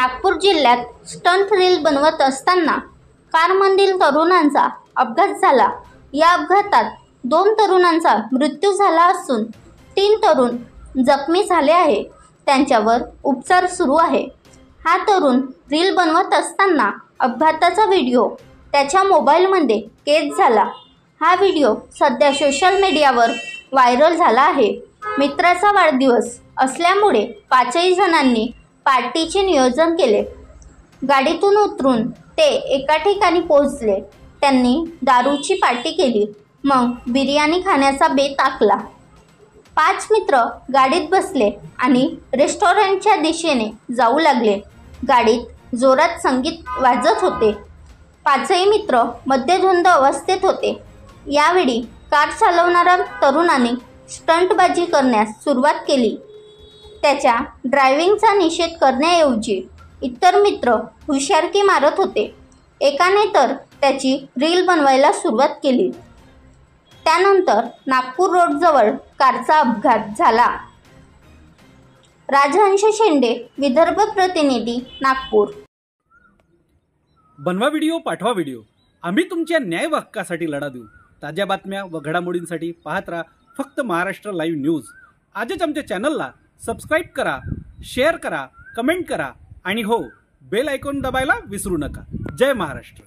नागपूर जिल्ह्यात stunt reel बनवत असताना कारमधील तरुणांचा अपघात झाला। या अपघातात 2 तरुणांचा मृत्यू झाला असून 3 तरुण जखमी झाले आहे। त्यांच्यावर उपचार सुरू आहे। हा तरुण रील बनवत असताना अपघाताचा व्हिडिओ त्याच्या मोबाईलमध्ये कैद झाला। हा व्हिडिओ सध्या सोशल मीडियावर व्हायरल झाला आहे। मित्राचा वाढदिवस असल्यामुळे 5ही जणांनी पार्टीचे नियोजन केले। गाडीतून उतरून ते एका ठिकाणी पोहोचले। त्यांनी दारूची पार्टी केली, मग बिर्याणी खाण्याचा बेत आखला। 5 मित्र गाडीत बसले आणि रेस्टॉरंटच्या दिशेने जाऊ लागले। गाडीत जोरात संगीत वाजत होते। 5ही मित्र मद्यधुंद अवस्थेत होते। यावेळी कार चालवणाऱ्या तरुणाने स्टंटबाजी करण्यास सुरुवात केली। त्याच्या ड्रायव्हिंगचा निषेध करण्याऐवजी इतर मित्र हुशारकी मारत होते। एकाने तर त्याची रील बनवायला सुरुवात केली। त्यानंतर नागपूर रोडजवळ कारचा अपघात झाला। राजहंस शेंडे, विदर्भ प्रतिनिधी, नागपूर। बनवा व्हिडिओ, पाठवा व्हिडिओ, आम्ही तुमच्या न्याय हक्कासाठी लढा देऊ। ताज्या बातम्या व घडामोडींसाठी पाहत राहा फक्त महाराष्ट्र लाईव्ह न्यूज। आजच आमच्या चॅनलला सबस्क्राईब करा, शेअर करा, कमेंट करा आणि हो, बेल आयकॉन दबायला विसरू नका। जय महाराष्ट्र।